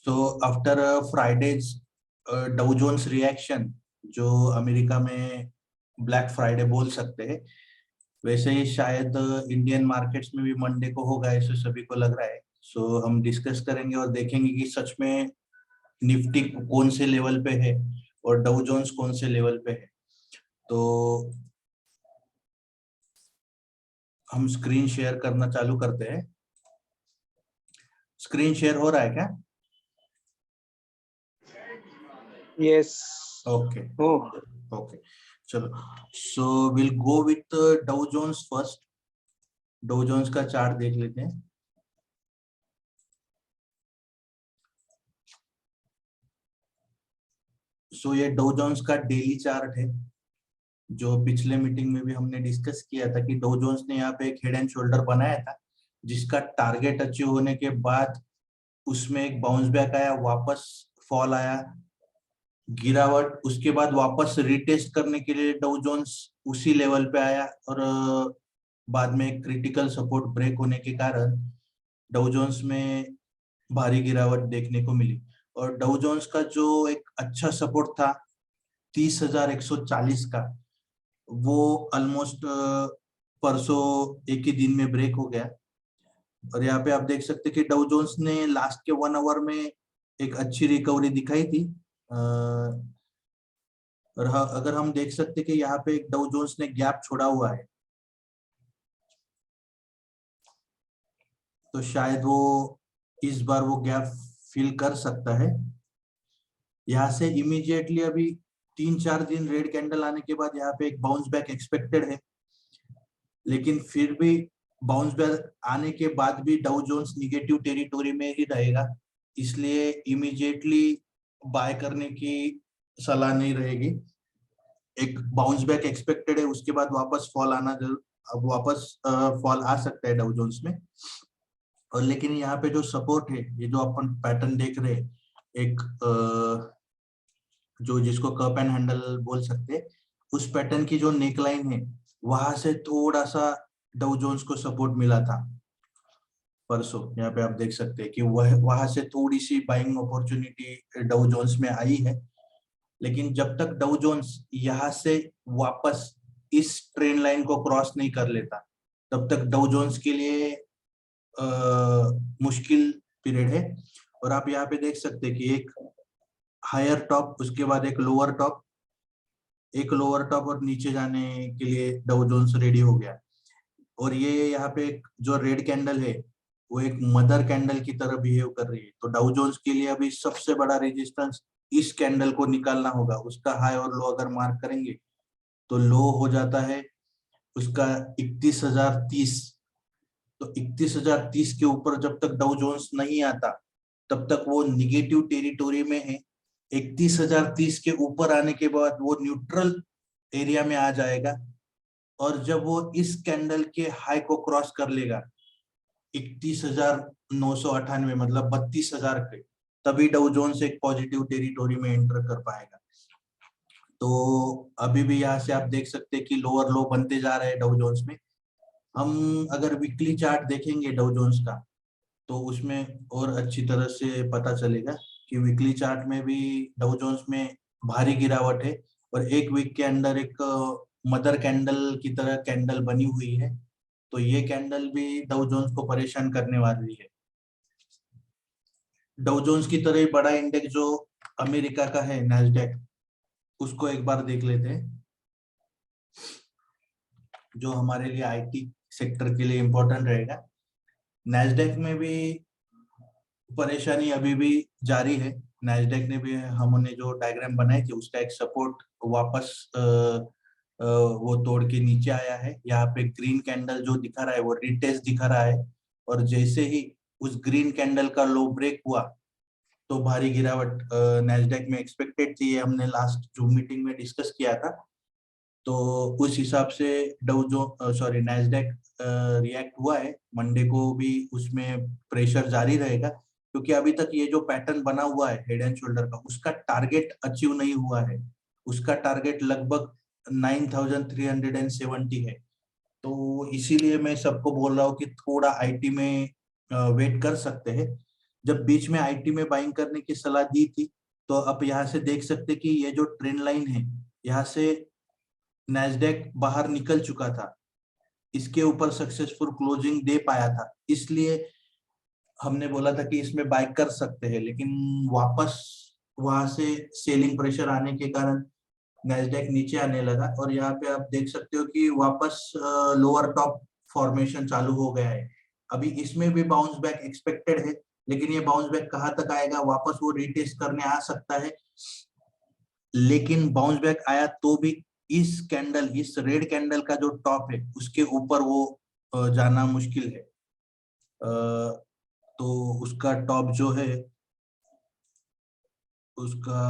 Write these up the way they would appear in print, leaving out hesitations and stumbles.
So after Friday's Dow Jones reaction, जो America में black Friday बोल सकते हैं, वैसे ही शायद इंडियन मार्केट्स में भी मंडे को होगा, ऐसे सभी को लग रहा है। सो हम डिस्कस करेंगे और देखेंगे कि सच में निफ्टी कौन से लेवल पे है और डाउ जोन्स कौन से लेवल पे है। तो हम स्क्रीन शेयर करना चालू करते हैं। स्क्रीन शेयर हो रहा है क्या? Yes. ओके Oh, ओके, चलो। So will go with Dow Jones first. Dow Jones का चार्ट देख लेते हैं। सो ये डाउ जोन्स का डेली चार्ट है, जो पिछले मीटिंग में भी हमने डिस्कस किया था कि डाउ जोन्स ने यहाँ पे एक हेड एंड शोल्डर बनाया था, जिसका टारगेट अचीव होने के बाद उसमें एक बाउंस बैक आया, वापस फॉल आया, गिरावट, उसके बाद वापस रिटेस्ट करने के लिए डाउ जोन्स उसी लेवल पे आया और बाद में एक क्रिटिकल सपोर्ट ब्रेक होने के कारण डाउ जोन्स में भारी गिरावट देखने को मिली। और डाउ जोन्स का जो एक अच्छा सपोर्ट था 30,140 का, वो ऑलमोस्ट परसों एक ही दिन में ब्रेक हो गया। और यहाँ पे आप देख सकते हैं कि डाउ जोन्स ने लास्ट के 1 आवर में एक अच्छी रिकवरी दिखाई थी। और अगर हम देख सकते कि यहाँ पे एक डाउ जोन्स ने गैप छोड़ा हुआ है, तो शायद वो इस बार वो गैप फिल कर सकता है। यहाँ से इमीडिएटली अभी 3-4 दिन रेड कैंडल आने के बाद यहाँ पे एक बाउंस बैक एक्सपेक्टेड है, लेकिन फिर भी बाउंस बैक आने के बाद भी डाउ जोन्स निगेटिव टेरिटोरी में ही रहेगा, इसलिए इमीडिएटली बाय करने की सलाह नहीं रहेगी। एक बाउंस बैक एक्सपेक्टेड है, उसके बाद वापस फॉल आना जरूर, अब वापस फॉल आ सकता है डाउ जोन्स में। और लेकिन यहाँ पे जो सपोर्ट है, ये जो अपन पैटर्न देख रहे हैं, एक जो जिसको कर्व एंड हैंडल बोल सकते हैं, उस पैटर्न की जो नेकलाइन है, वहां से थोड़ा सा डाउ जोन्स को सपोर्ट मिला था परसों। यहाँ पे आप देख सकते हैं कि वह वहां से थोड़ी सी बाइंग अपॉर्चुनिटी डाउ जोन्स में आई है, लेकिन जब तक डाउ जोन्स यहाँ से वापस इस ट्रेंड लाइन को क्रॉस नहीं कर लेता, तब तक डाउ जोन्स के लिए मुश्किल पीरियड है। और आप यहाँ पे देख सकते हैं कि एक हायर टॉप, उसके बाद एक लोअर टॉप, एक लोअर टॉप और नीचे जाने के लिए डाउ जोन्स रेडी हो गया। और ये यहाँ पे एक जो रेड कैंडल है, वो एक मदर कैंडल की तरह बिहेव कर रही है। तो डाउ जोन्स के लिए अभी सबसे बड़ा रेजिस्टेंस इस कैंडल को निकालना होगा। उसका हाई और लो अगर मार्क करेंगे तो लो हो जाता है उसका 31,030। तो 31,030 के ऊपर जब तक डाउ जोन्स नहीं आता, तब तक वो निगेटिव टेरिटोरी में है। 31,030 के ऊपर आने के बाद वो न्यूट्रल एरिया में आ जाएगा, और जब वो इस कैंडल के हाई को क्रॉस कर लेगा 31,998, मतलब 32,000 के, तभी डाउ जोन्स एक पॉजिटिव टेरिटोरी में एंटर कर पाएगा। तो अभी भी यहाँ से आप देख सकते हैं कि लोअर लो बनते जा रहे हैं डाउ जोन्स में। हम अगर वीकली चार्ट देखेंगे डाउ जोन्स का, तो उसमें और अच्छी तरह से पता चलेगा कि वीकली चार्ट में भी डाउ जोन्स में भारी गिरावट है, और एक वीक के अंदर एक मदर कैंडल की तरह कैंडल बनी हुई है। तो ये कैंडल भी डाउ जोन्स को परेशान करने वाली है। डाउ जोन्स की तरह ही बड़ा इंडेक्स जो अमेरिका का है, नैस्डैक, उसको एक बार देख लेते हैं, जो हमारे लिए आईटी सेक्टर के लिए इंपॉर्टेंट रहेगा। नैस्डैक में भी परेशानी अभी भी जारी है। नैस्डैक ने भी, हमने जो डायग्राम बनाई थी, उसका एक सपोर्ट वापस वो तोड़ के नीचे आया है। यहाँ पे ग्रीन कैंडल जो दिखा रहा है वो रिटेस्ट दिखा रहा है, और जैसे ही उस ग्रीन कैंडल का लो ब्रेक हुआ तो भारी गिरावट नैस्डैक में एक्सपेक्टेड थी। ये हमने लास्ट जूम मीटिंग में डिस्कस किया था। तो उस हिसाब से नैस्डैक रिएक्ट हुआ है। मंडे को भी उसमें प्रेशर जारी रहेगा, क्योंकि अभी तक ये जो पैटर्न बना हुआ है हेड एंड शोल्डर का, उसका टारगेट अचीव नहीं हुआ है। उसका टारगेट लगभग 9,370 है। तो इसीलिए मैं सबको बोल रहा हूँ कि थोड़ा आईटी में वेट कर सकते हैं। जब बीच में आईटी में बाइंग करने की सलाह दी थी, तो अब यहाँ से देख सकते कि ये जो ट्रेंड लाइन है, यहाँ से नैस्डैक बाहर निकल चुका था, इसके ऊपर सक्सेसफुल क्लोजिंग दे पाया था, इसलिए हमने बोला था कि इसमें बाय कर सकते हैं। लेकिन वापस वहां से सेलिंग प्रेशर आने के कारण नैस्डैक नीचे आने लगा, और यहाँ पे आप देख सकते हो कि वापस लोअर टॉप फॉर्मेशन चालू हो गया है। अभी इसमें भी बाउंस बैक एक्सपेक्टेड है, लेकिन ये बाउंस बैक कहाँ तक आएगा, वापस वो रिटेस्ट करने आ सकता है। लेकिन बाउंस बैक आया तो भी इस कैंडल, इस रेड कैंडल का जो टॉप है उसके ऊपर वो जाना मुश्किल है। तो उसका टॉप जो है, उसका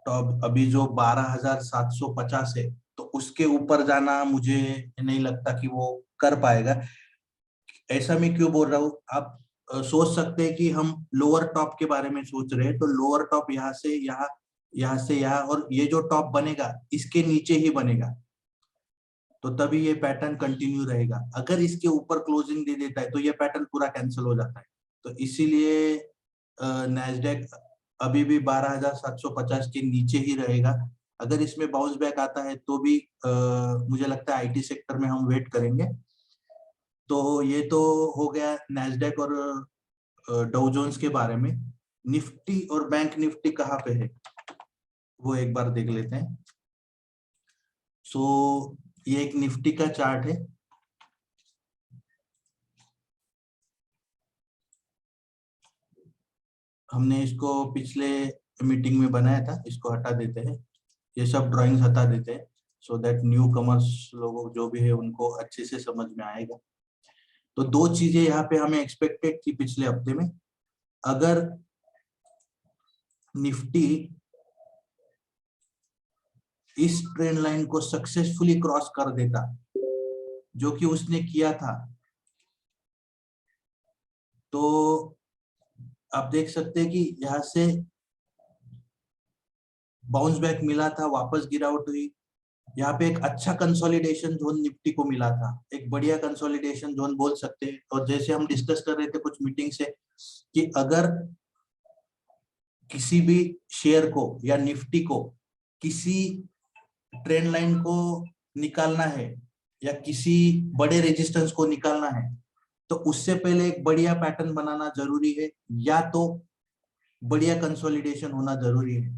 टॉप अभी जो 12,750 है, तो उसके ऊपर जाना मुझे नहीं लगता कि वो कर पाएगा। ऐसा मैं क्यों बोल रहा हूँ, आप सोच सकते हैं कि हम लोअर टॉप के बारे में सोच रहे हैं, तो लोअर टॉप यहाँ से यहाँ, यहाँ से यहाँ, और ये जो टॉप बनेगा इसके नीचे ही बनेगा, तो तभी ये पैटर्न कंटिन्यू रहेगा। अगर इसके ऊपर क्लोजिंग दे देता है तो ये पैटर्न पूरा कैंसिल हो जाता है। तो इसीलिए नैस्डैक अभी भी 12,750 के नीचे ही रहेगा। अगर इसमें बाउंस बैक आता है तो भी मुझे लगता है आईटी सेक्टर में हम वेट करेंगे। तो ये तो हो गया नैस्डैक और डाउ जोन्स के बारे में। निफ्टी और बैंक निफ्टी कहाँ पे है वो एक बार देख लेते हैं। सो ये एक निफ्टी का चार्ट है। हमने इसको पिछले मीटिंग में बनाया था, इसको हटा देते हैं, ये सब ड्राइंग्स हटा देते हैं, सो दैट न्यू कमर्स लोगों जो भी है उनको अच्छे से समझ में आएगा। तो दो चीजें यहाँ पे हमें एक्सपेक्टेड थी पिछले हफ्ते में। अगर निफ्टी इस ट्रेंड लाइन को सक्सेसफुली क्रॉस कर देता, जो कि उसने किया था, तो आप देख सकते हैं कि यहाँ से बाउंस बैक मिला था, वापस गिरावट हुई। यहाँ पे एक अच्छा कंसोलिडेशन जोन निफ्टी को मिला था, एक बढ़िया कंसोलिडेशन जोन बोल सकते हैं। और जैसे हम डिस्कस कर रहे थे कुछ मीटिंग से, कि अगर किसी भी शेयर को या निफ्टी को किसी ट्रेंड लाइन को निकालना है या किसी बड़े रेजिस्टेंस को निकालना है, तो उससे पहले एक बढ़िया पैटर्न बनाना जरूरी है, या तो बढ़िया कंसोलिडेशन होना जरूरी है।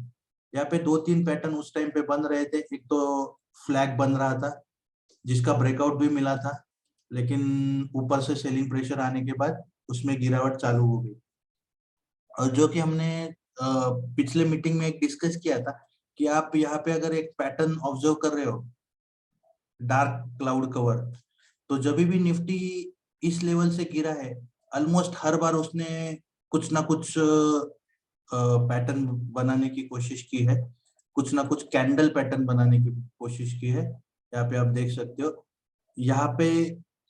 यहाँ पे दो तीन पैटर्न उस टाइम पे बन रहे थे। एक तो फ्लैग बन रहा था जिसका ब्रेकआउट भी मिला था, लेकिन ऊपर से सेलिंग प्रेशर आने के बाद उसमें गिरावट चालू हो गई। और जो कि हमने पिछले मीटिंग में एक डिस्कस किया था कि आप यहाँ पे अगर एक पैटर्न ऑब्जर्व कर रहे हो, डार्क क्लाउड कवर, तो जब भी निफ्टी इस लेवल से गिरा है, ऑलमोस्ट हर बार उसने कुछ ना कुछ पैटर्न बनाने की कोशिश की है, कुछ ना कुछ कैंडल पैटर्न बनाने की कोशिश की है। यहाँ पे आप देख सकते हो, यहाँ पे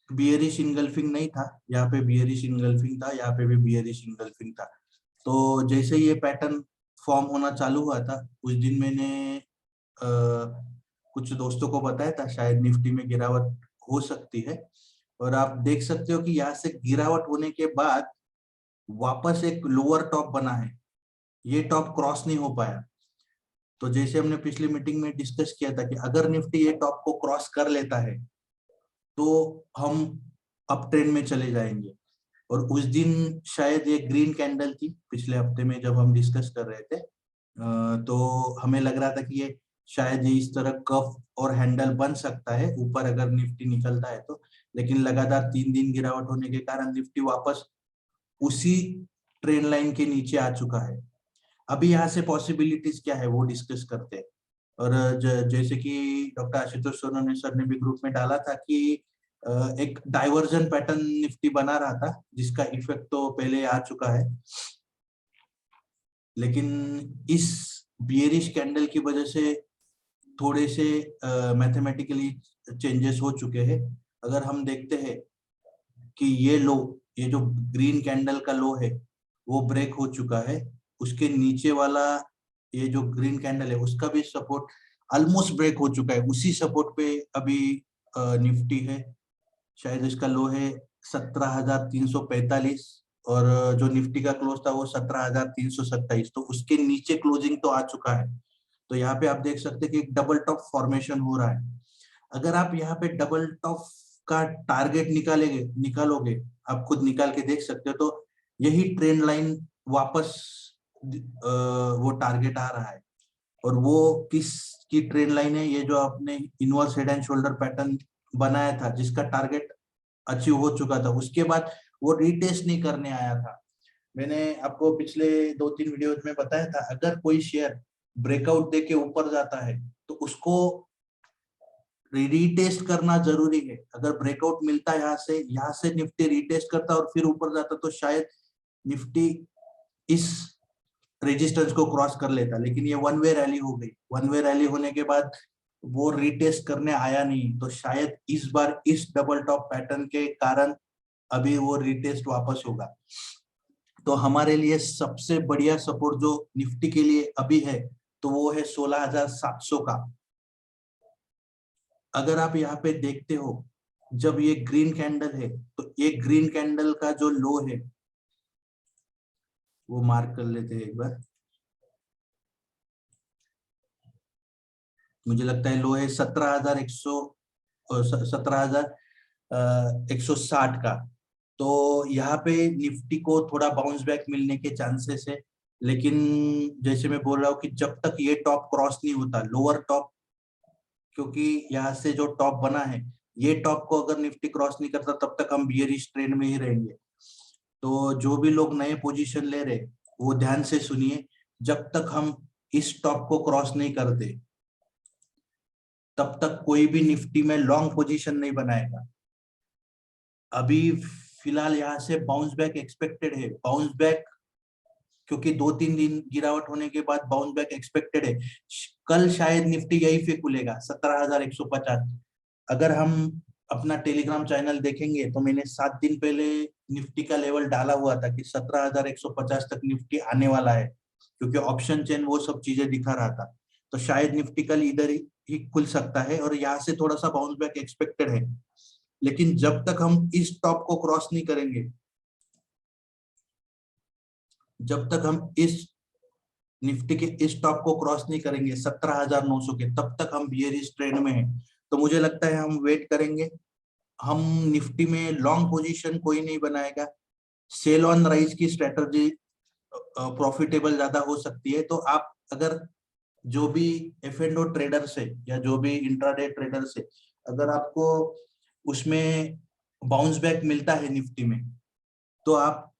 बियरिश इनगल्फिंग नहीं था, यहाँ पे बियरिश इनगल्फिंग था, यहाँ पे भी बियरिश इनगल्फिंग था। तो जैसे ये पैटर्न फॉर्म होना चालू हुआ था, उस दिन मैंने कुछ दोस्तों को बताया था शायद निफ्टी में गिरावट हो सकती है। और आप देख सकते हो कि यहाँ से गिरावट होने के बाद वापस एक लोअर टॉप बना है, ये टॉप क्रॉस नहीं हो पाया। तो जैसे हमने पिछली मीटिंग में डिस्कस किया था कि अगर निफ्टी ये टॉप को क्रॉस कर लेता है तो हम अप ट्रेंड में चले जाएंगे। और उस दिन शायद ये ग्रीन कैंडल थी पिछले हफ्ते में जब हम डिस्कस कर रहे थे, तो हमें लग रहा था कि ये शायद ये इस तरह कफ और हैंडल बन सकता है ऊपर अगर निफ्टी निकलता है तो। लेकिन लगातार 3 दिन गिरावट होने के कारण निफ्टी वापस उसी ट्रेंड लाइन के नीचे आ चुका है। अभी यहाँ से पॉसिबिलिटीज क्या है वो डिस्कस करते हैं। और जैसे कि डॉक्टर आशुतोष सोनोने सर ने भी ग्रुप में डाला था कि एक डाइवर्जन पैटर्न निफ्टी बना रहा था, जिसका इफेक्ट तो पहले आ चुका है। लेकिन इस बियरिश कैंडल की वजह से थोड़े से मैथमेटिकली चेंजेस हो चुके हैं। अगर हम देखते हैं कि ये लो, ये जो ग्रीन कैंडल का लो है वो ब्रेक हो चुका है, उसके नीचे वाला ये जो ग्रीन कैंडल है उसका भी सपोर्ट ऑलमोस्ट ब्रेक हो चुका है। उसी सपोर्ट पे अभी निफ्टी है, शायद इसका लो है 17,345 और जो निफ्टी का क्लोज था वो 17,327, तो उसके नीचे क्लोजिंग तो आ चुका है। तो यहाँ पे आप देख सकते हैं कि एक डबल टॉप फॉर्मेशन हो रहा है। अगर आप यहाँ पे डबल टॉप का टारगेट निकालोगे, आप खुद निकाल के देख सकते हो, तो यही ट्रेंड लाइन वापस वो टारगेट आ रहा है। और वो किस की ट्रेंड लाइन है, ये जो आपने inverse head and shoulder pattern बनाया था, जिसका टारगेट अचीव हो चुका था, उसके बाद वो रीटेस्ट नहीं करने आया था। मैंने आपको पिछले 2-3 वीडियोज में बताया था, अगर कोई शेयर ब्रेकआउट देके ऊपर जाता है तो उसको रीटेस्ट करना जरूरी है। अगर ब्रेकआउट मिलता है यहाँ से निफ्टी रीटेस्ट करता और फिर ऊपर जाता, तो शायद निफ्टी इस रेजिस्टेंस को क्रॉस कर लेता। लेकिन ये वन वे रैली हो गई, वन वे रैली होने के बाद वो रीटेस्ट करने आया नहीं, तो शायद इस बार इस डबल टॉप पैटर्न के कारण अभी वो रीटेस्ट वापस होगा। तो हमारे लिए सबसे बढ़िया सपोर्ट जो निफ्टी के लिए अभी है, तो वो है 16,700 का। अगर आप यहाँ पे देखते हो, जब ये ग्रीन कैंडल है, तो ये ग्रीन कैंडल का जो लो है वो मार्क कर लेते हैं एक बार। मुझे लगता है लो है 17,160 का। तो यहाँ पे निफ्टी को थोड़ा बाउंस बैक मिलने के चांसेस है। लेकिन जैसे मैं बोल रहा हूँ कि जब तक ये टॉप क्रॉस नहीं होता, लोअर टॉप, क्योंकि यहाँ से जो टॉप बना है, ये टॉप को अगर निफ्टी क्रॉस नहीं करता, तब तक हम बियरिश ट्रेंड में ही रहेंगे। तो जो भी लोग नए पोजीशन ले रहे, वो ध्यान से सुनिए। जब तक हम इस टॉप को क्रॉस नहीं करते, तब तक कोई भी निफ्टी में लॉन्ग पोजीशन नहीं बनाएगा। अभी फिलहाल यहाँ से बाउंस बैक एक्सपेक्टेड है, बाउंस बैक, क्योंकि 2-3 दिन गिरावट होने के बाद बाउंस बैक एक्सपेक्टेड है। कल शायद निफ्टी यही पे खुलेगा 17,150। अगर हम अपना टेलीग्राम चैनल देखेंगे, तो मैंने 7 दिन पहले निफ्टी का लेवल डाला हुआ था कि 17,150 तक निफ्टी आने वाला है, क्योंकि ऑप्शन चेन वो सब चीजें दिखा रहा था। तो शायद निफ्टी कल इधर ही खुल सकता है और यहाँ से थोड़ा सा बाउंस बैक एक्सपेक्टेड है। लेकिन जब तक हम इस टॉप को क्रॉस नहीं करेंगे, जब तक हम इस निफ्टी के इस टॉप को क्रॉस नहीं करेंगे 17,900 के, तब तक हम बियरिश ट्रेंड में हैं। तो मुझे लगता है हम वेट करेंगे। हम निफ्टी में लॉन्ग पोजीशन कोई नहीं बनाएगा। सेल ऑन राइज की स्ट्रेटजी प्रॉफिटेबल ज्यादा हो सकती है। तो आप अगर जो भी F&O ट्रेडर्स है या जो भी इंट्राडे ट्रेडर्स है, अगर आपको उसमें बाउंस बैक मिलता है निफ्टी में, तो आप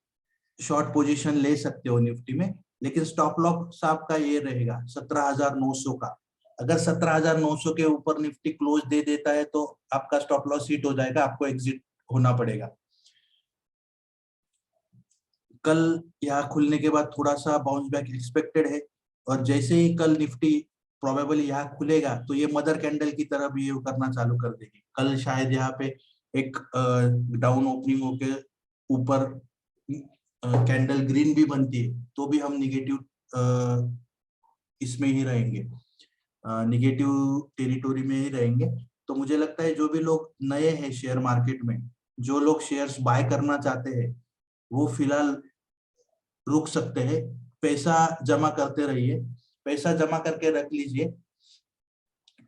शॉर्ट पोजीशन ले सकते हो निफ्टी में। लेकिन स्टॉप लॉस आपका ये रहेगा 17,900 का। अगर 17,900 के ऊपर निफ्टी क्लोज दे देता है, तो आपका स्टॉप लॉस हिट हो जाएगा, आपको एग्जिट होना पड़ेगा। कल यहाँ खुलने के बाद थोड़ा सा बाउंस बैक एक्सपेक्टेड है, और जैसे ही कल निफ्टी प्रोबेबली यहाँ खुलेगा, तो ये मदर कैंडल की तरह बिहेव करना चालू कर देगी। कल शायद यहाँ पे एक डाउन ओपनिंग होके ऊपर कैंडल ग्रीन भी बनती है, तो भी हम निगेटिव इसमें ही रहेंगे, निगेटिव टेरिटोरी में ही रहेंगे। तो मुझे लगता है जो भी लोग नए हैं शेयर मार्केट में, जो लोग शेयर्स बाय करना चाहते हैं, वो फिलहाल रुक सकते हैं। पैसा जमा करते रहिए, पैसा जमा करके रख लीजिए,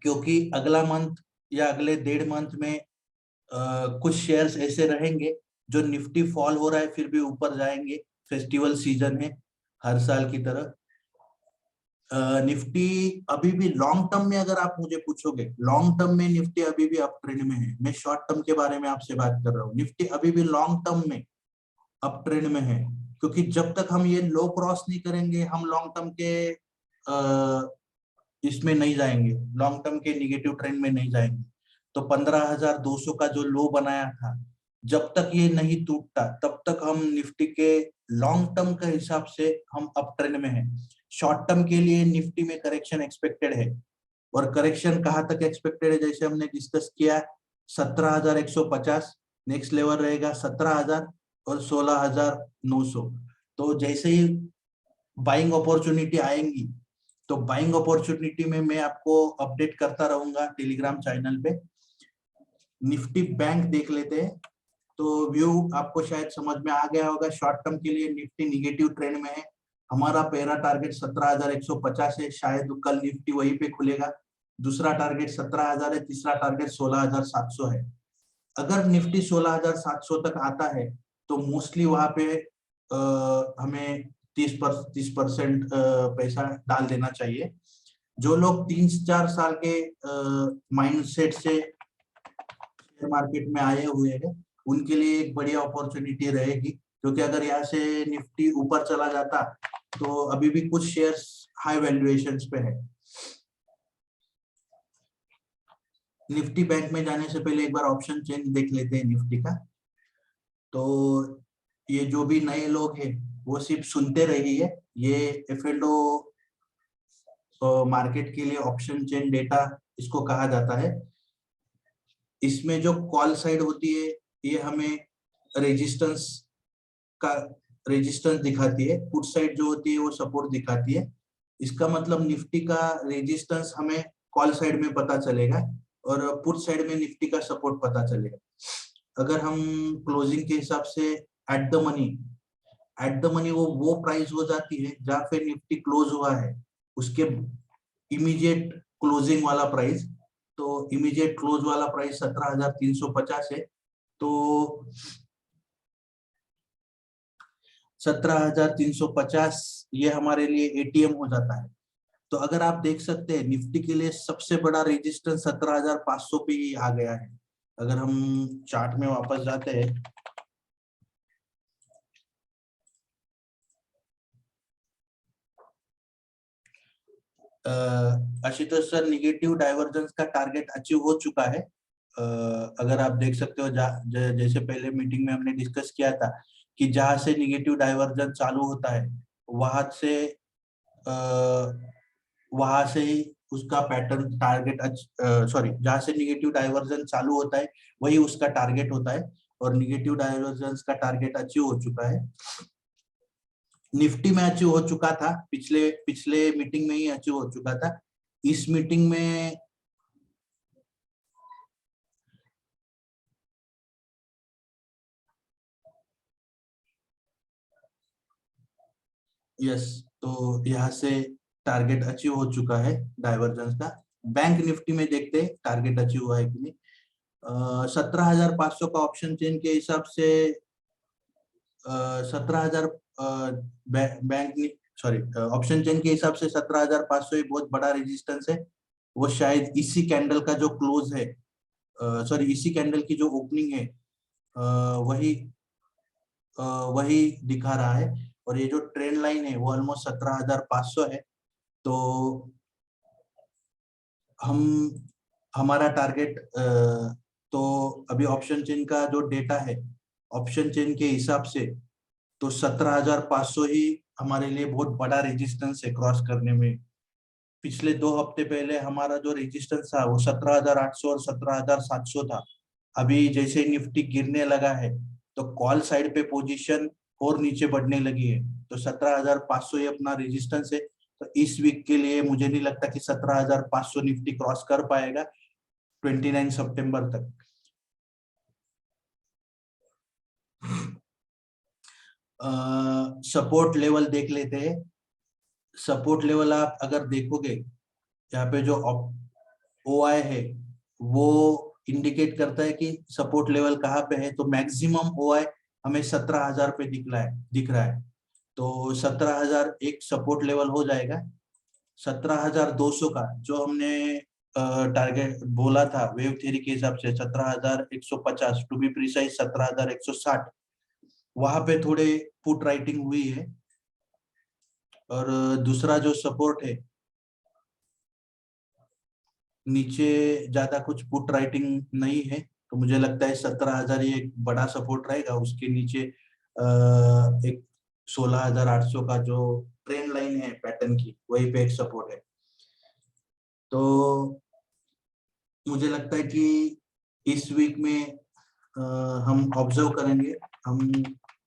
क्योंकि अगला मंथ या अगले 1.5 मंथ में कुछ शेयर्स ऐसे रहेंगे जो निफ्टी फॉल हो रहा है फिर भी ऊपर जाएंगे। फेस्टिवल सीजन है हर साल की तरह। निफ्टी अभी भी लॉन्ग टर्म में, अगर आप मुझे पूछोगे, लॉन्ग टर्म में निफ्टी अभी भी अप ट्रेंड में है। मैं शॉर्ट टर्म के बारे में आपसे बात कर रहा हूँ। निफ्टी अभी भी लॉन्ग टर्म में अप ट्रेंड में है, क्योंकि जब तक हम ये लो क्रॉस नहीं करेंगे, हम लॉन्ग टर्म के इसमें नहीं जाएंगे, लॉन्ग टर्म के निगेटिव ट्रेंड में नहीं जाएंगे। तो 15,200 का जो लो बनाया था, जब तक ये नहीं टूटता, तब तक हम निफ्टी के लॉन्ग टर्म के हिसाब से हम अप ट्रेंड में हैं। शॉर्ट टर्म के लिए निफ्टी में करेक्शन एक्सपेक्टेड है, और करेक्शन कहाँ तक एक्सपेक्टेड है, जैसे हमने डिस्कस किया 17,150, नेक्स्ट लेवल रहेगा 17,000 और 16,900। तो जैसे ही बाइंग अपॉर्चुनिटी आएंगी, तो बाइंग अपॉर्चुनिटी में मैं आपको अपडेट करता रहूंगा टेलीग्राम चैनल पे। निफ्टी बैंक देख लेते हैं। तो व्यू आपको शायद समझ में आ गया होगा। शॉर्ट टर्म के लिए निफ्टी निगेटिव ट्रेंड में है। हमारा पहला टारगेट 17,150 है, शायद कल निफ्टी वहीं पे खुलेगा। दूसरा टारगेट 17,000 है, तीसरा टारगेट 16,700 है। अगर निफ्टी 16,700 तक आता है तो मोस्टली वहां पे हमें 30% पैसा डाल देना चाहिए। जो लोग 3-4 साल के माइंडसेट से शेयर मार्केट में आए हुए हैं उनके लिए एक बढ़िया अपॉर्चुनिटी रहेगी, क्योंकि अगर यहाँ से निफ्टी ऊपर चला जाता तो अभी भी कुछ शेयर्स हाई वैल्यूएशंस पे है। निफ्टी बैंक में जाने से पहले एक बार ऑप्शन चेंज देख लेते हैं निफ्टी का। तो ये जो भी नए लोग हैं वो सिर्फ सुनते रहिए, ये एफएलओ मार्केट के लिए ऑप्शन चेन डेटा इसको कहा जाता है। इसमें जो कॉल साइड होती है ये हमें रेजिस्टेंस का रेजिस्टेंस दिखाती है, पुट साइड जो होती है वो सपोर्ट दिखाती है। इसका मतलब निफ्टी का रेजिस्टेंस हमें कॉल साइड में पता चलेगा और पुट साइड में निफ्टी का सपोर्ट पता चलेगा। अगर हम क्लोजिंग के हिसाब से एट द मनी वो प्राइस हो जाती है जहां पे निफ्टी क्लोज हुआ है उसके इमीडिएट क्लोजिंग वाला प्राइस। तो इमीडिएट क्लोज वाला प्राइस 17,350 है। तो 17,350 ये हमारे लिए एटीएम हो जाता है। तो अगर आप देख सकते हैं निफ्टी के लिए सबसे बड़ा रेजिस्टेंस 17,500 पे ही आ गया है। अगर हम चार्ट में वापस जाते हैं आशुतोष सर, निगेटिव डाइवर्जेंस का टारगेट अचीव हो चुका है। अगर आप देख सकते हो जैसे पहले मीटिंग में हमने डिस्कस किया था कि जहां से निगेटिव डाइवर्जेंस चालू होता है वहां से ही उसका पैटर्न टारगेट सॉरी जहां से निगेटिव डाइवर्जेंस चालू होता है वही उसका टारगेट होता है, और निगेटिव डाइवर्जेंस का टारगेट अचीव हो चुका है। निफ्टी में अचीव हो चुका था, पिछले पिछले मीटिंग में ही अचीव हो चुका था। इस मीटिंग में यस, तो यहाँ से टारगेट अचीव हो चुका है डाइवर्जेंस का। बैंक निफ्टी में देखते हैं टारगेट अचीव हुआ है कि नहीं। 17,500 का ऑप्शन चेन के हिसाब से 17,000 बैंक सॉरी ऑप्शन चेन के हिसाब से 17,500 ही बहुत बड़ा रेजिस्टेंस है। वो शायद इसी कैंडल का जो क्लोज है सॉरी इसी कैंडल की जो ओपनिंग है वही वही दिखा रहा है। और ये जो ट्रेंड लाइन है वो ऑलमोस्ट 17,500 है। तो हम हमारा टारगेट तो अभी ऑप्शन चेन का जो डेटा है ऑप्शन चेन के हिसाब से तो 17,500 ही हमारे लिए बहुत बड़ा रेजिस्टेंस है क्रॉस करने में। पिछले 2 हफ्ते पहले हमारा जो रेजिस्टेंस था वो 17,800 और 17,700 था। अभी जैसे निफ्टी गिरने लगा है तो कॉल साइड पे पोजीशन और नीचे बढ़ने लगी है। तो 17,500 ही अपना रेजिस्टेंस है। तो इस वीक के लिए मुझे नहीं लगता कि 17,500 निफ्टी क्रॉस कर पाएगा 29 सितंबर तक। सपोर्ट लेवल देख लेते हैं। सपोर्ट लेवल आप अगर देखोगे यहाँ पे जो OI है वो इंडिकेट करता है कि सपोर्ट लेवल कहाँ पे है। तो मैक्सिमम OI हमें 17,000 पे दिख रहा है। तो 17,000 एक सपोर्ट लेवल हो जाएगा। 17,200 का जो हमने टारगेट बोला था वेव थ्योरी के हिसाब से 17,150 टू बी प्रिसाइज 17,160, वहां पे थोड़े पुट राइटिंग हुई है। और दूसरा जो सपोर्ट है नीचे ज्यादा कुछ पुट राइटिंग नहीं है, तो मुझे लगता है 17,000 ही एक बड़ा सपोर्ट रहेगा। उसके नीचे एक 16,800 का जो ट्रेंड लाइन है पैटर्न की वही पे एक सपोर्ट है। तो मुझे लगता है कि इस वीक में हम ऑब्जर्व करेंगे। हम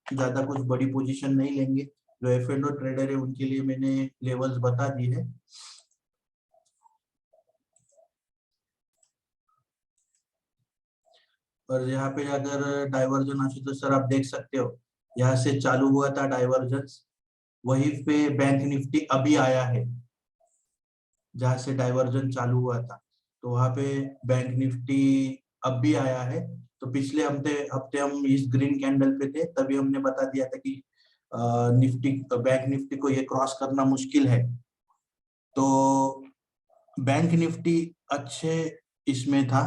ज्यादा कुछ बड़ी पोजीशन नहीं लेंगे। जो एफ&ओ ट्रेडर है उनके लिए मैंने लेवल्स बता दी है। और यहाँ पे अगर डाइवर्जन आशुतोष सर आप देख सकते हो, यहाँ से चालू हुआ था डाइवर्जेंस, वहीं पे बैंक निफ्टी अभी आया है जहाँ से डाइवर्जन चालू हुआ था, तो वहां पे बैंक निफ्टी अब भी आया है। तो पिछले हफ्ते हफ्ते हम इस ग्रीन कैंडल पे थे, तभी हमने बता दिया था कि निफ्टी बैंक निफ्टी को ये क्रॉस करना मुश्किल है। तो बैंक निफ्टी अच्छे इसमें था,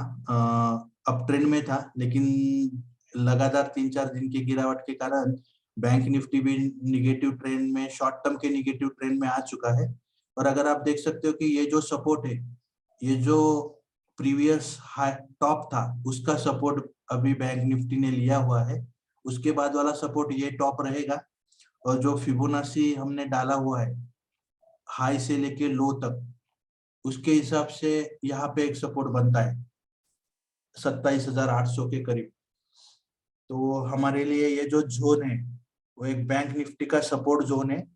अप ट्रेंड में था, लेकिन लगातार 3-4 दिन की गिरावट के कारण बैंक निफ्टी भी निगेटिव ट्रेंड में, शॉर्ट टर्म के निगेटिव ट्रेंड में आ चुका है। और अगर आप देख सकते हो कि ये जो सपोर्ट है, ये जो प्रीवियस हाई टॉप था, उसका सपोर्ट अभी बैंक निफ्टी ने लिया हुआ है। उसके बाद वाला सपोर्ट ये टॉप रहेगा, और जो फिबोनाची हमने डाला हुआ है हाई से लेके लो तक, उसके हिसाब से यहाँ पे एक सपोर्ट बनता है 27,800 के करीब। तो हमारे लिए ये जो जोन है वो एक बैंक निफ्टी का सपोर्ट जोन है,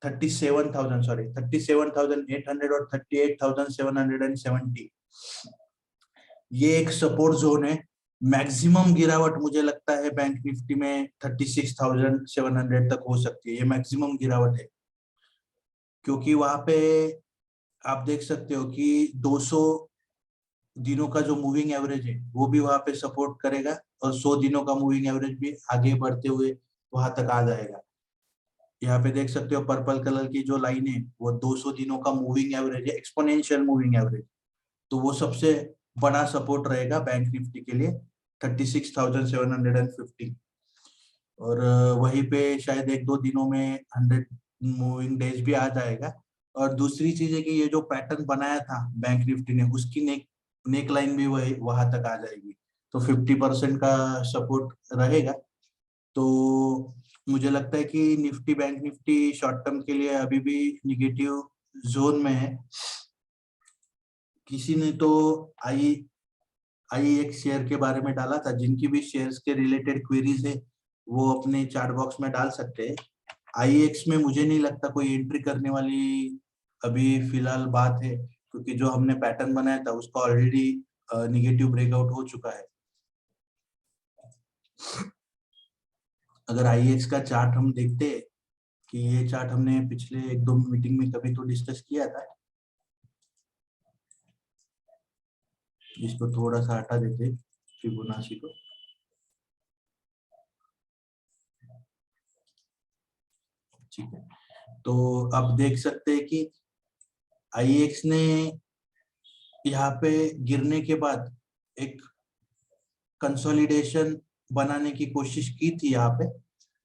37,800 और 38,770। ये एक सपोर्ट जोन है। मैक्सिमम गिरावट मुझे लगता है बैंक निफ्टी में 36,700 तक हो सकती है, ये मैक्सिमम गिरावट है। क्योंकि वहां पे आप देख सकते हो कि 200 दिनों का जो मूविंग एवरेज है वो भी वहां पे सपोर्ट करेगा, और 100 दिनों का मूविंग एवरेज भी आगे बढ़ते हुए वहां तक आ जाएगा। यहाँ पे देख सकते हो पर्पल कलर की जो लाइन है वो 200 दिनों का मूविंग एवरेज है, एक्सपोनेंशियल मूविंग एवरेज। तो वो सबसे बड़ा सपोर्ट रहेगा बैंक निफ्टी के लिए 36,750। और वहीं पे शायद 1-2 दिनों में 100 मूविंग डेज भी आ जाएगा। और दूसरी चीज है कि ये जो पैटर्न बनाया था बैंक निफ्टी ने, उसकी नेक लाइन भी वही वहां तक आ जाएगी, तो 50% का सपोर्ट रहेगा। तो मुझे लगता है कि Nifty bank Nifty short term के लिए अभी भी निगेटिव जोन में है। किसी ने तो आई आई एक शेयर के बारे में डाला था, जिनकी भी शेयर्स के रिलेटेड क्वेरीज है वो अपने चार्ट बॉक्स में डाल सकते हैं। आईएक्स में मुझे नहीं लगता कोई एंट्री करने वाली अभी फिलहाल बात है, क्योंकि जो हमने पैटर्न बनाया था उसका ऑलरेडी निगेटिव ब्रेकआउट हो चुका है। अगर आईएक्स का चार्ट हम देखते हैं, कि ये चार्ट हमने पिछले 1-2 मीटिंग में कभी तो डिस्कस किया था, इसको थोड़ा सा हटा देते फिबोनाची को। ठीक है, तो अब देख सकते हैं कि आईएक्स ने यहाँ पे गिरने के बाद एक कंसोलिडेशन बनाने की कोशिश की थी। यहाँ पे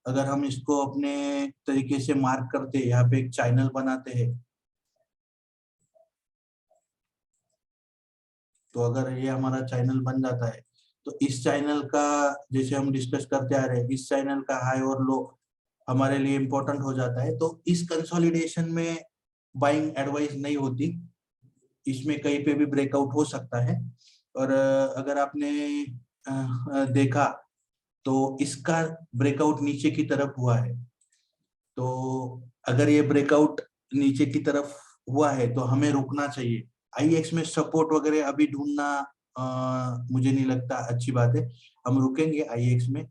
अगर हम इसको अपने तरीके से मार्क करते हैं, यहाँ पे एक चैनल बनाते हैं, तो अगर ये हमारा चैनल बन जाता है, तो इस चैनल का, जैसे हम डिस्कस करते आ रहे हैं, इस चैनल का हाई और लो हमारे लिए इम्पोर्टेंट हो जाता है। तो इस कंसोलिडेशन में बाइंग एडवाइस नहीं होती, इसमें कहीं पे भी ब्रेकआउट हो सकता है। और अगर आपने देखा तो इसका ब्रेकआउट नीचे की तरफ हुआ है। तो अगर ये ब्रेकआउट नीचे की तरफ हुआ है तो हमें रुकना चाहिए। आईएक्स में सपोर्ट वगैरह अभी ढूंढना मुझे नहीं लगता अच्छी बात है। हम रुकेंगे आईएक्स में।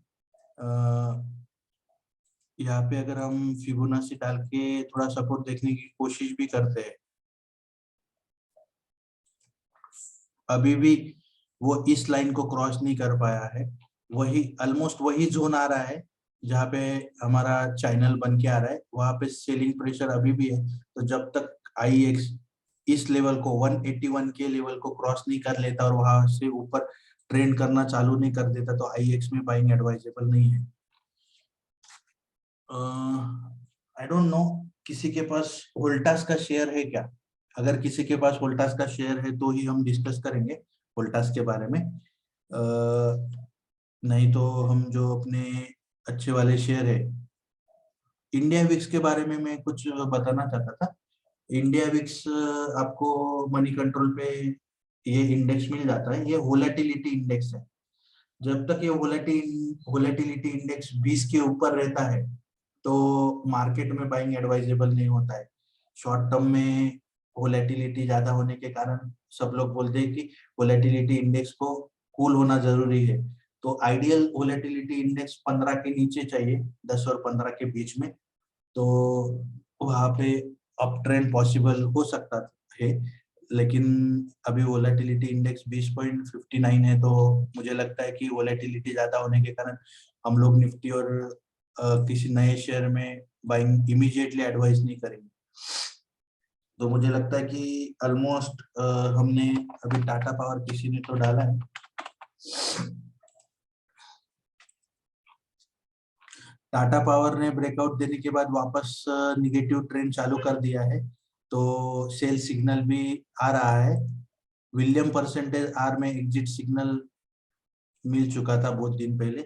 यहाँ पे अगर हम फिबोनाची डाल के थोड़ा सपोर्ट देखने की कोशिश भी करते हैं, अभी भी वो इस लाइन को क्रॉस नहीं कर पाया है। वही ऑलमोस्ट वही जोन आ रहा है जहाँ पे हमारा चैनल बन के आ रहा है, वहां पे सेलिंग प्रेशर अभी भी है। तो जब तक आईएक्स इस लेवल को 181 के लेवल को क्रॉस नहीं कर लेता और वहां से ऊपर ट्रेंड करना चालू नहीं कर देता, तो आईएक्स में बाइंग एडवाइजेबल नहीं है। आई डोंट नो किसी के पास वोल्टास का शेयर है क्या? अगर किसी के पास वोल्टास का शेयर है तो ही हम डिस्कस करेंगे वोल्टास के बारे में। नहीं तो हम जो अपने अच्छे वाले शेयर है, इंडिया विक्स के बारे में मैं कुछ बताना चाहता था। इंडिया विक्स आपको मनी कंट्रोल पे ये इंडेक्स मिल जाता है, ये वोलेटिलिटी इंडेक्स है। जब तक ये वोलेटिलिटी इंडेक्स 20 के ऊपर रहता है तो मार्केट में बाइंग एडवाइजेबल नहीं होता है। शॉर्ट टर्म में वोलेटिलिटी ज्यादा होने के कारण सब लोग बोलते हैं कि वोलेटिलिटी इंडेक्स को कूल होना जरूरी है। तो आइडियल वोलेटिलिटी इंडेक्स 15 के नीचे चाहिए, 10 और 15 के बीच में। तो वहां पे अप ट्रेंड पॉसिबल हो सकता है, लेकिन अभी वोलेटिलिटी इंडेक्स 20.59 है, तो मुझे लगता है कि वोलेटिलिटी ज्यादा होने के कारण हम लोग निफ्टी और किसी नए शेयर में बाइंग इमीडिएटली एडवाइस नहीं करेंगे। तो मुझे लगता है कि ऑलमोस्ट हमने अभी टाटा पावर किसी ने तो डाला है, टाटा पावर ने ब्रेकआउट देने के बाद वापस निगेटिव ट्रेंड चालू कर दिया है, तो सेल सिग्नल भी आ रहा है। विलियम परसेंटेज आर में एग्जिट सिग्नल मिल चुका था बहुत दिन पहले,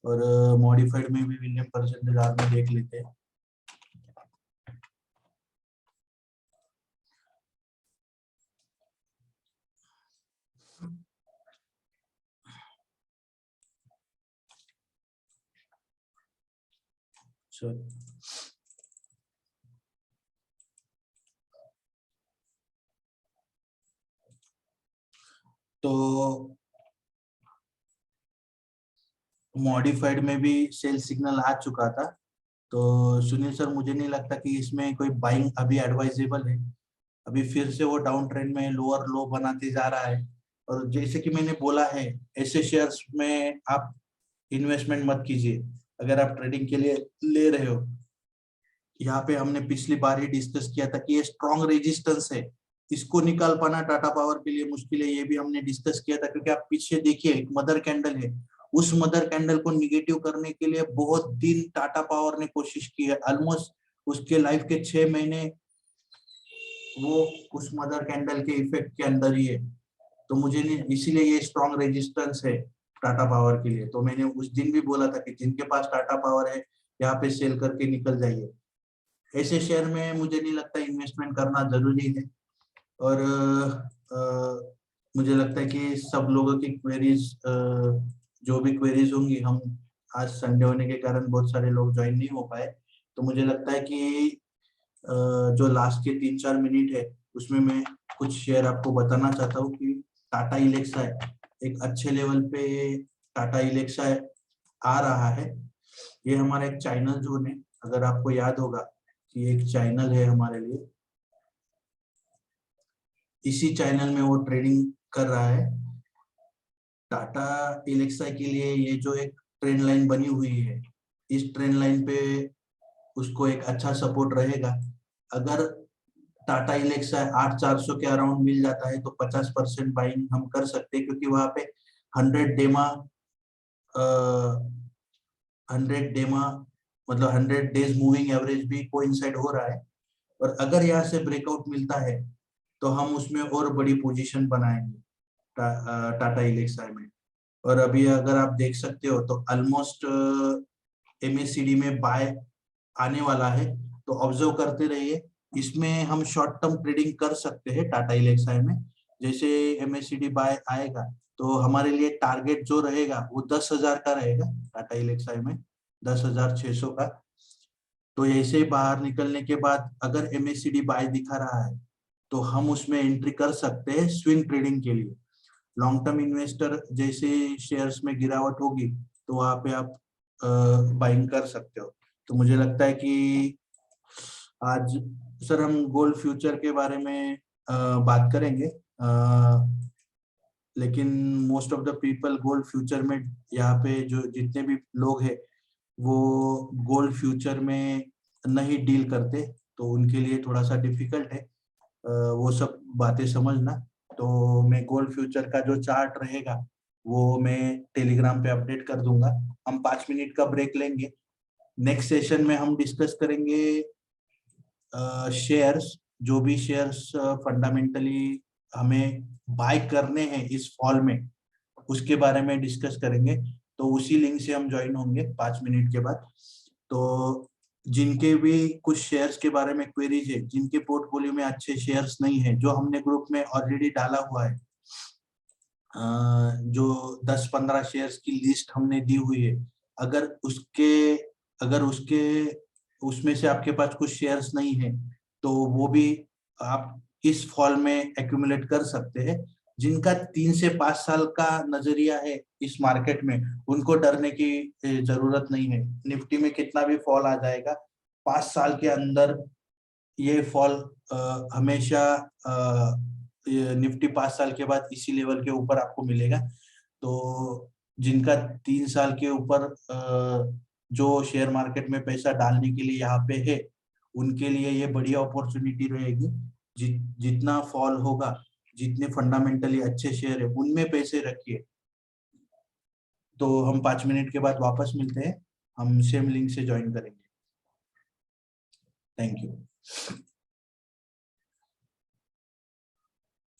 और मॉडिफाइड में भी विलियम परसेंटेज आर में देख लेते हैं। तो मॉडिफाइड में भी सेल सिग्नल आ चुका था, तो सुनील सर मुझे नहीं लगता कि इसमें कोई बाइंग अभी एडवाइजेबल है। अभी फिर से वो डाउन ट्रेंड में लोअर लो बनाते जा रहा है, और जैसे कि मैंने बोला है, ऐसे शेयर्स में आप इन्वेस्टमेंट मत कीजिए अगर आप ट्रेडिंग के लिए ले रहे हो। यहाँ पे हमने पिछली बार ही डिस्कस किया था कि ये स्ट्रॉन्ग रेजिस्टेंस है, इसको निकाल पाना टाटा पावर के लिए मुश्किल है, ये भी हमने डिस्कस किया था। क्योंकि आप पीछे देखिए, एक मदर कैंडल है, उस मदर कैंडल को निगेटिव करने के लिए बहुत दिन टाटा पावर ने कोशिश की है। ऑलमोस्ट उसके लाइफ के 6 महीने वो उस मदर कैंडल के इफेक्ट के अंदर ही है। तो मुझे नहीं, इसीलिए ये स्ट्रॉन्ग रेजिस्टेंस है टाटा पावर के लिए। तो मैंने उस दिन भी बोला था कि जिनके पास टाटा पावर है यहाँ पे सेल करके निकल जाइए। ऐसे शेयर में मुझे नहीं लगता इन्वेस्टमेंट करना जरूरी है। और मुझे लगता है कि सब लोगों की क्वेरीज, जो भी क्वेरीज होंगी, हम आज संडे होने के कारण बहुत सारे लोग ज्वाइन नहीं हो पाए, तो मुझे लगता है कि जो लास्ट के 3-4 मिनट है उसमें मैं कुछ शेयर आपको बताना चाहता हूँ कि टाटा इलेक्सा है एक अच्छे लेवल पे। टाटा इलेक्सा आ रहा है, ये हमारा एक चैनल जोन है। अगर आपको याद होगा कि एक चैनल है हमारे लिए, इसी चैनल में वो ट्रेडिंग कर रहा है। टाटा इलेक्सा के लिए ये जो एक ट्रेंड लाइन बनी हुई है, इस ट्रेंड लाइन पे उसको एक अच्छा सपोर्ट रहेगा। अगर टाटा इलेक्सा 8,400 के अराउंड मिल जाता है तो 50% बाइंग हम कर सकते हैं, क्योंकि वहां पे 100 डेमा 100 डेमा मतलब 100 डेज मूविंग एवरेज भी कोइंसाइड हो रहा है। और अगर यहाँ से ब्रेकआउट मिलता है तो हम उसमें और बड़ी पोजीशन बनाएंगे टाटा इलेक्सा में। और अभी अगर आप देख सकते हो तो ऑलमोस्ट एमएससीडी में बाय आने वाला है, तो ऑब्जर्व करते रहिए। इसमें हम शॉर्ट टर्म ट्रेडिंग कर सकते हैं टाटा इलेक्सा में। जैसे एमएससीडी बाय आएगा तो हमारे लिए टारगेट जो रहेगा वो 10,000 का रहेगा टाटा इलेक्सा में, 10,600 का। तो ऐसे बाहर निकलने के बाद अगर एमएससीडी बाय दिखा रहा है तो हम उसमें एंट्री कर सकते हैं स्विंग ट्रेडिंग के लिए। लॉन्ग टर्म इन्वेस्टर जैसे शेयर्स में गिरावट होगी तो वहां पे आप बाइंग कर सकते हो। तो मुझे लगता है कि आज सर हम गोल्ड फ्यूचर के बारे में बात करेंगे, लेकिन most of the people gold future में, यहाँ पे जो जितने भी लोग हैं वो गोल्ड फ्यूचर में नहीं डील करते, तो उनके लिए थोड़ा सा डिफिकल्ट है वो सब बातें समझना। तो मैं गोल्ड फ्यूचर का जो चार्ट रहेगा वो मैं टेलीग्राम पे अपडेट कर दूंगा। हम 5 मिनट का ब्रेक लेंगे। नेक्स्ट सेशन में हम डिस्कस करेंगे शेयर्स, जो भी शेयर्स फंडामेंटली हमें बाय करने हैं इस फॉल में, उसके बारे में डिस्कस करेंगे। तो उसी लिंक से हम ज्वाइन होंगे 5 मिनट के बाद। तो जिनके भी कुछ शेयर्स के बारे में क्वेरीज है, जिनके पोर्टफोलियो में अच्छे शेयर्स नहीं है, जो हमने ग्रुप में ऑलरेडी डाला हुआ है, जो 10-15 शेयर्स की लिस्ट हमने दी हुई है, अगर उसके उसमें से आपके पास कुछ शेयर्स नहीं है तो वो भी आप इस फॉल में एक्यूमुलेट कर सकते हैं। जिनका 3 से 5 साल का नजरिया है इस मार्केट में, उनको डरने की जरूरत नहीं है। निफ्टी में कितना भी फॉल आ जाएगा, 5 साल के अंदर ये फॉल हमेशा निफ्टी 5 साल के बाद इसी लेवल के ऊपर आपको मिलेगा। तो जिनका 3 साल के ऊपर जो शेयर मार्केट में पैसा डालने के लिए यहाँ पे है, उनके लिए ये बढ़िया अपॉर्चुनिटी रहेगी। जितना फॉल होगा, जितने फंडामेंटली अच्छे शेयर है उनमें पैसे रखिए। तो हम 5 मिनट के बाद वापस मिलते हैं, हम सेम लिंक से ज्वाइन करेंगे। Thank you.